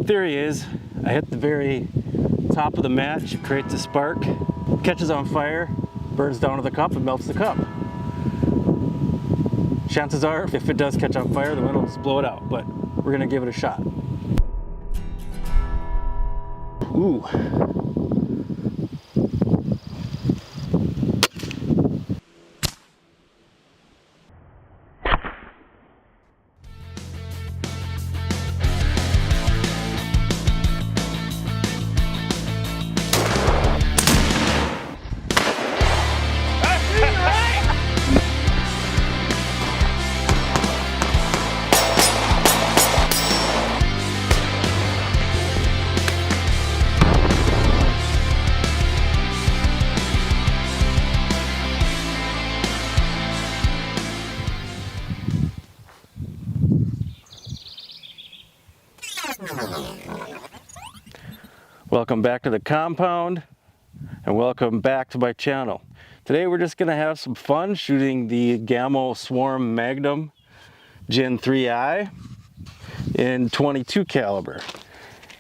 theory is I hit the very top of the match, it creates a spark, catches on fire, burns down to the cup and melts the cup. Chances are, if it does catch on fire, the wind will just blow it out, but we're gonna give it a shot. Ooh. Welcome back to the compound and welcome back to my channel. Today we're just going to have some fun shooting the Gamo Swarm Magnum Gen3i in 22 caliber.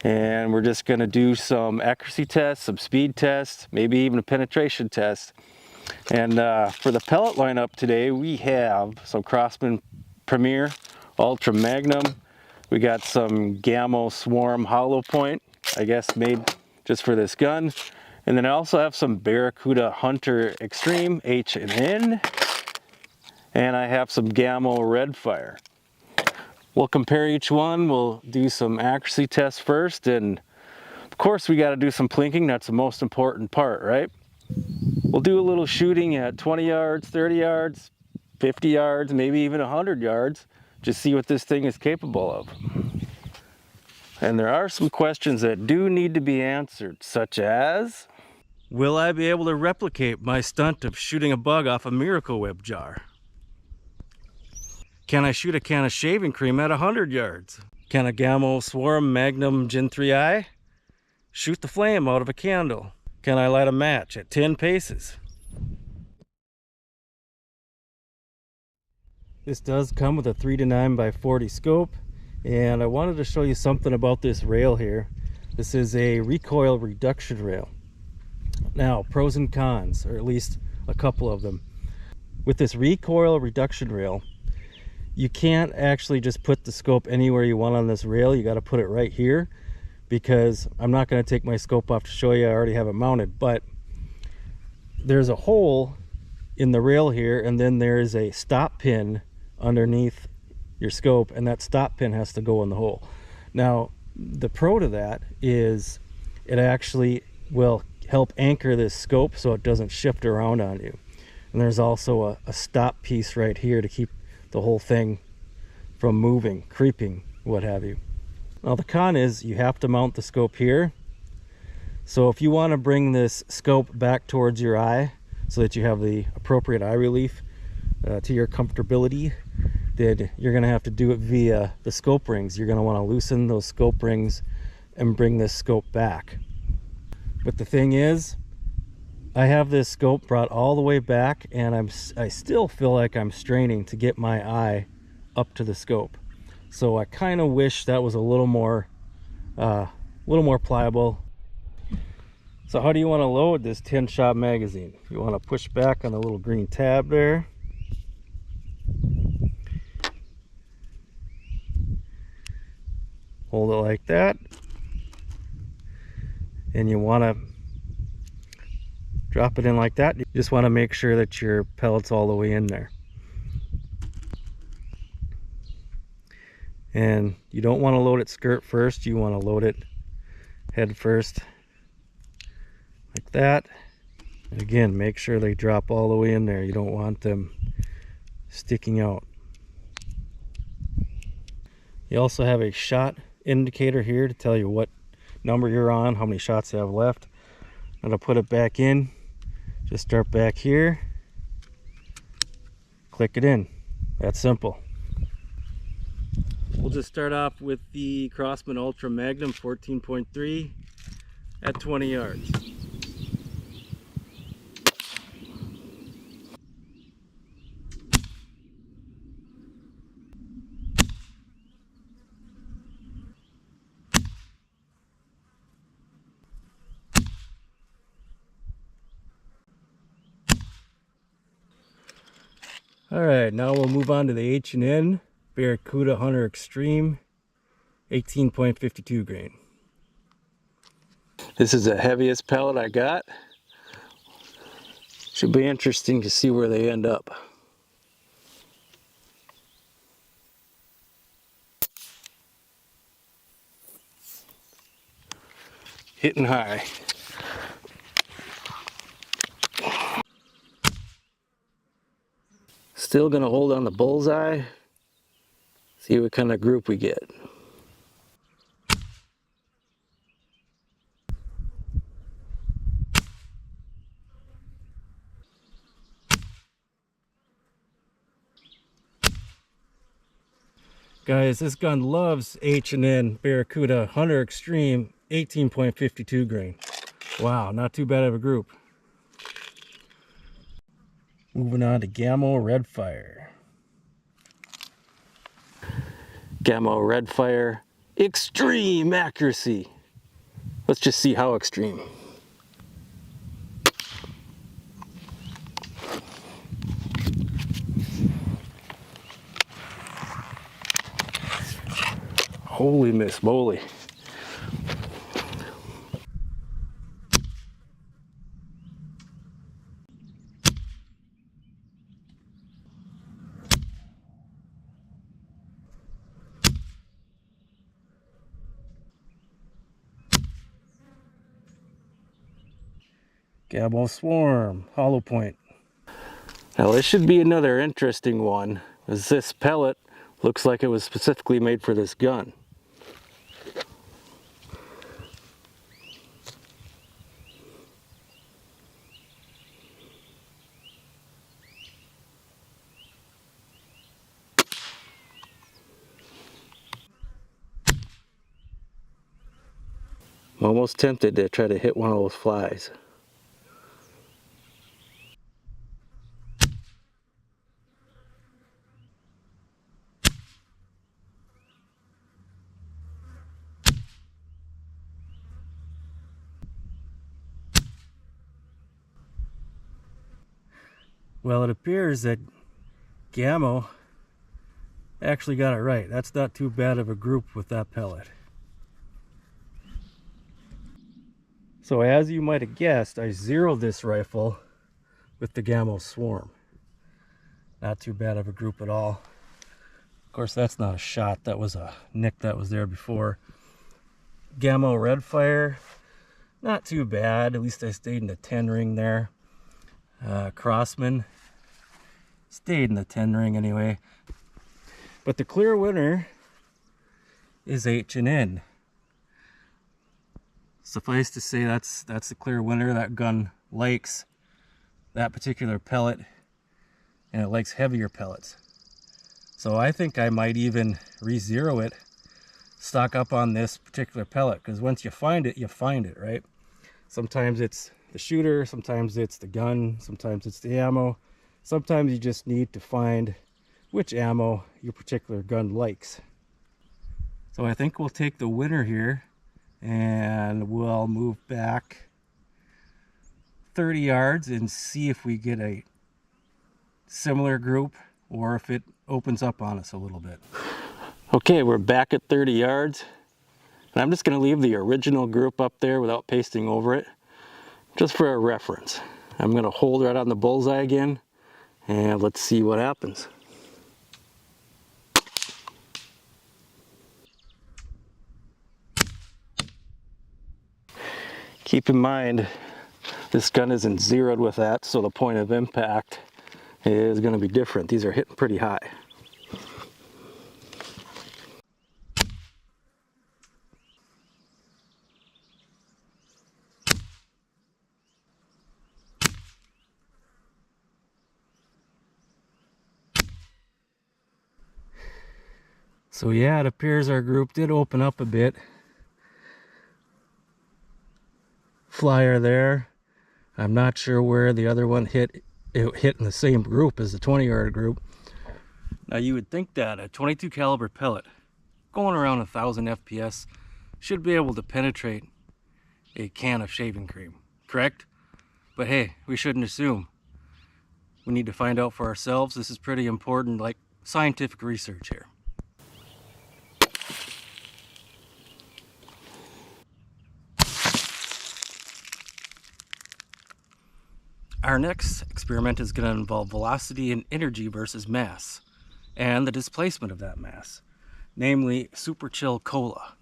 And we're just going to do some accuracy tests, some speed tests, maybe even a penetration test. And for the pellet lineup today we have some Crosman Premier Ultra Magnum. We got some Gamo Swarm hollow point, I guess made just for this gun. And then I also have some Barracuda Hunter Extreme H&N. And I have some Gamo Redfire. We'll compare each one. We'll do some accuracy tests first. And of course we got to do some plinking. That's the most important part, right? We'll do a little shooting at 20 yards, 30 yards, 50 yards, maybe even 100 yards. Just see what this thing is capable of. And there are some questions that do need to be answered, such as, will I be able to replicate my stunt of shooting a bug off a Miracle Whip jar? Can I shoot a can of shaving cream at 100 yards? Can a Gamo Swarm Magnum Gen3i shoot the flame out of a candle? Can I light a match at 10 paces? This does come with a 3 to 9 by 40 scope, and I wanted to show you something about this rail here. This is a recoil reduction rail. Now, pros and cons, or at least a couple of them. With this recoil reduction rail, you can't actually just put the scope anywhere you want on this rail. You got to put it right here, because I'm not going to take my scope off to show you. I already have it mounted, but there's a hole in the rail here, and then there's a stop pin underneath your scope, and that stop pin has to go in the hole. Now, the pro to that is it actually will help anchor this scope so it doesn't shift around on you. And there's also a stop piece right here to keep the whole thing from moving, creeping, what have you. Now, the con is you have to mount the scope here. So if you want to bring this scope back towards your eye so that you have the appropriate eye relief to your comfortability, then you're going to have to do it via the scope rings. You're going to want to loosen those scope rings and bring this scope back. But the thing is, I have this scope brought all the way back, and I still feel like I'm straining to get my eye up to the scope. So I kind of wish that was a little more pliable. So how do you want to load this 10-shot magazine? You want to push back on the little green tab there. Hold it like that. And you want to drop it in like that. You just want to make sure that your pellet's all the way in there. And you don't want to load it skirt first. You want to load it head first, like that. And again, make sure they drop all the way in there. You don't want them sticking out. You also have a shot indicator here to tell you what number you're on, how many shots you have left. And to put it back in, just start back here, click it in. That's simple. We'll just start off with the Crosman Ultra Magnum 14.3 at 20 yards. All right, now we'll move on to the H&N Barracuda Hunter Extreme 18.52 grain. This is the heaviest pellet I got. Should be interesting to see where they end up. Hitting high. Still gonna hold on the bullseye. See what kind of group we get. Guys, this gun loves H&N Barracuda Hunter Extreme 18.52 grain. Wow, not too bad of a group. Moving on to Gamo Redfire. Gamo Redfire, extreme accuracy. Let's just see how extreme. Holy Miss Moly. Gamo Swarm, hollow point. Now this should be another interesting one, as this pellet looks like it was specifically made for this gun. I'm almost tempted to try to hit one of those flies. Well, it appears that Gamo actually got it right. That's not too bad of a group with that pellet. So as you might have guessed, I zeroed this rifle with the Gamo Swarm. Not too bad of a group at all. Of course, that's not a shot. That was a nick that was there before. Gamo Redfire, not too bad. At least I stayed in the 10 ring there. Crossman, stayed in the 10 ring anyway. But the clear winner is H&N. Suffice to say, that's the clear winner. That gun likes that particular pellet, and it likes heavier pellets. So I think I might even re-zero it, stock up on this particular pellet, because once you find it, right? Sometimes it's the shooter, sometimes it's the gun, sometimes it's the ammo. Sometimes you just need to find which ammo your particular gun likes. So I think we'll take the winner here, and we'll move back 30 yards and see if we get a similar group or if it opens up on us a little bit. Okay, we're back at 30 yards, and I'm just going to leave the original group up there without pasting over it, just for a reference. I'm going to hold right on the bullseye again, and let's see what happens. Keep in mind, this gun isn't zeroed with that, so the point of impact is going to be different. These are hitting pretty high. So yeah, it appears our group did open up a bit. Flyer there. I'm not sure where the other one hit. It hit in the same group as the 20-yard group. Now you would think that a 22 caliber pellet going around 1,000 FPS should be able to penetrate a can of shaving cream, correct? But hey, we shouldn't assume. We need to find out for ourselves. This is pretty important, like scientific research here. Our next experiment is going to involve velocity and energy versus mass, and the displacement of that mass, namely super chill cola.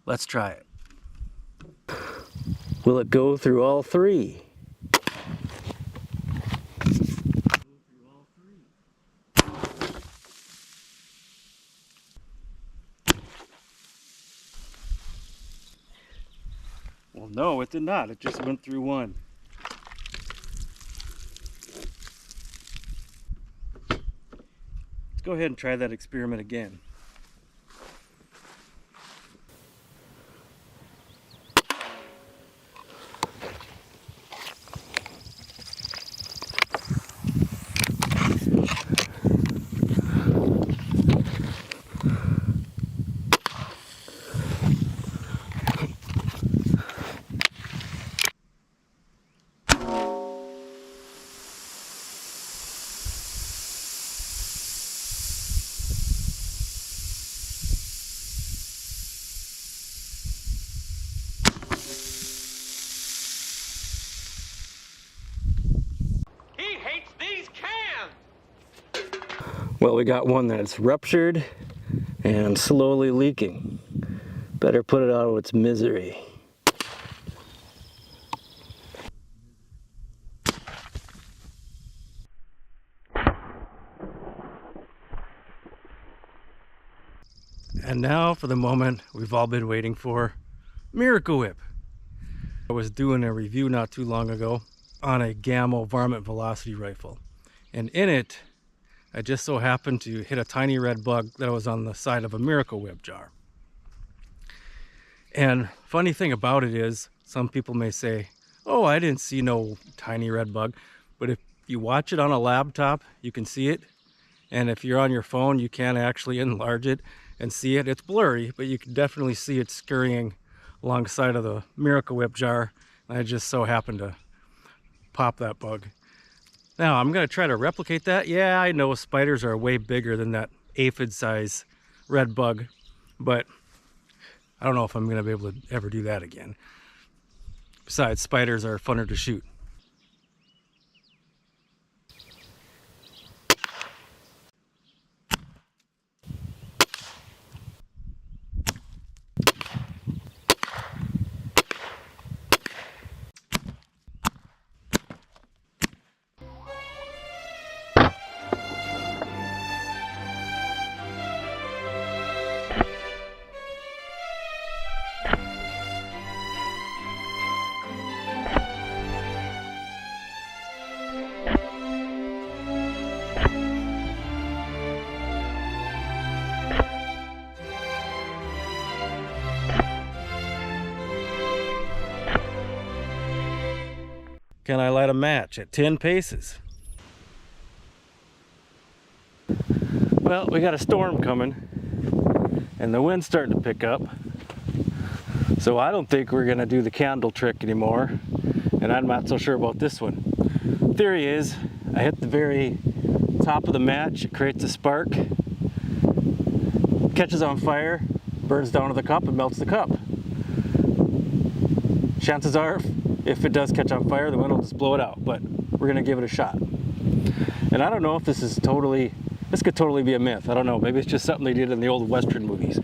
Let's try it. Will it go through all three? Well, no, it did not. It just went through one. Let's go ahead and try that experiment again. Well, we got one that's ruptured and slowly leaking. Better put it out of its misery. And now for the moment we've all been waiting for, Miracle Whip. I was doing a review not too long ago on a Gamo varmint velocity rifle, and in it I just so happened to hit a tiny red bug that was on the side of a Miracle Whip jar. And funny thing about it is, some people may say, oh, I didn't see no tiny red bug, but if you watch it on a laptop you can see it, and if you're on your phone you can actually enlarge it and see it. It's blurry, but you can definitely see it scurrying alongside of the Miracle Whip jar. And I just so happened to pop that bug. Now I'm going to try to replicate that. Yeah, I know spiders are way bigger than that aphid size red bug, but I don't know if I'm going to be able to ever do that again. Besides, spiders are funner to shoot. Can I light a match at 10 paces? Well, we got a storm coming and the wind's starting to pick up. So I don't think we're gonna do the candle trick anymore. And I'm not so sure about this one. Theory is, I hit the very top of the match, it creates a spark, catches on fire, burns down to the cup and melts the cup. Chances are, if it does catch on fire, the wind will just blow it out, but we're gonna give it a shot. And I don't know if this could totally be a myth. I don't know, maybe it's just something they did in the old Western movies.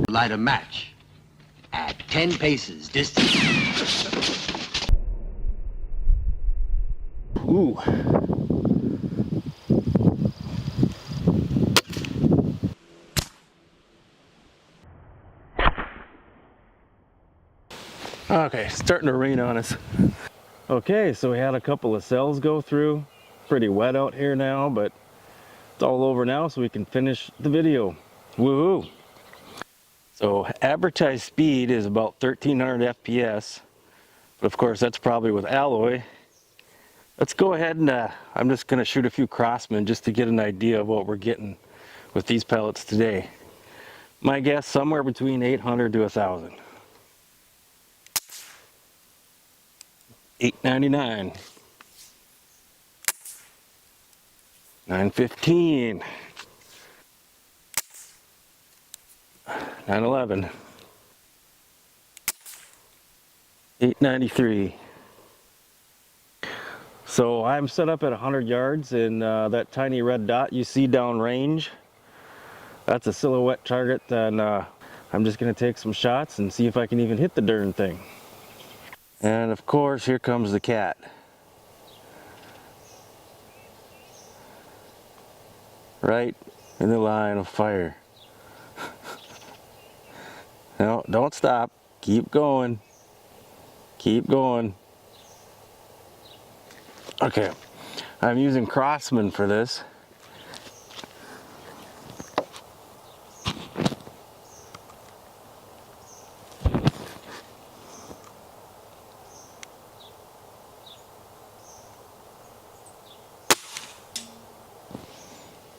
Light a match at 10 paces distance. Ooh. Okay, starting to rain on us. Okay, so we had a couple of cells go through. Pretty wet out here now, but it's all over now, so we can finish the video. Woohoo! So advertised speed is about 1300 FPS, but of course that's probably with alloy. Let's go ahead and I'm just going to shoot a few crossmen just to get an idea of what we're getting with these pellets today. My guess, somewhere between 800 to 1000. $8.99. 915. 911. 893. So I'm set up at 100 yards, and that tiny red dot you see downrange, that's a silhouette target. And I'm just going to take some shots and see if I can even hit the darn thing. And of course, here comes the cat. Right in the line of fire. No, don't stop. Keep going. Keep going. Okay, I'm using Crossman for this.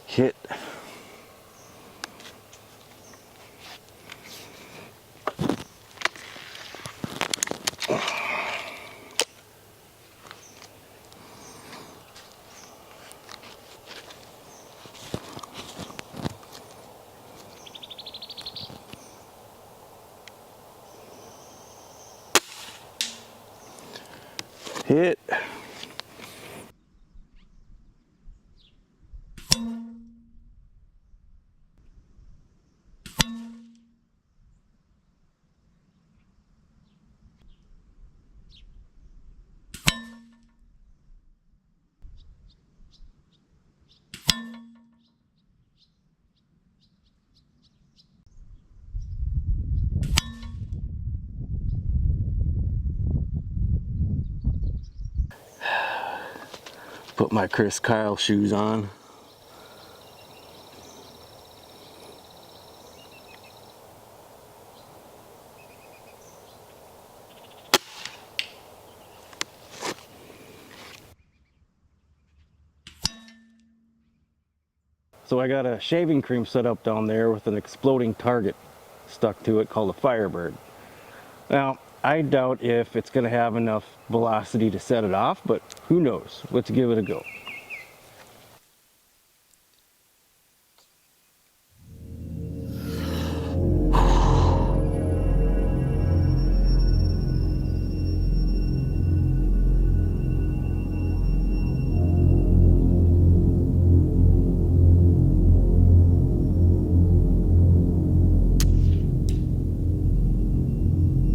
Hit. Hit. Put my Chris Kyle shoes on. So I got a shaving cream set up down there with an exploding target stuck to it called a Firebird. Now, I doubt if it's going to have enough velocity to set it off, but who knows? Let's give it a go.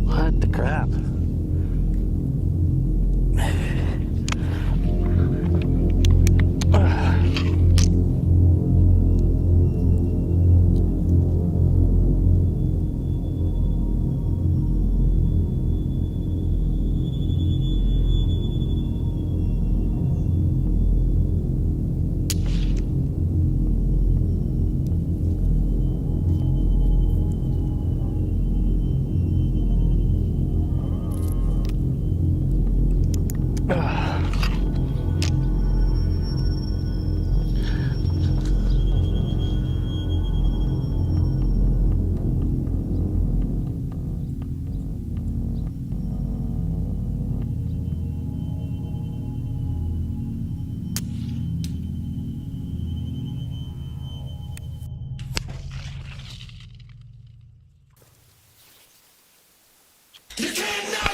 What the crap? You can't know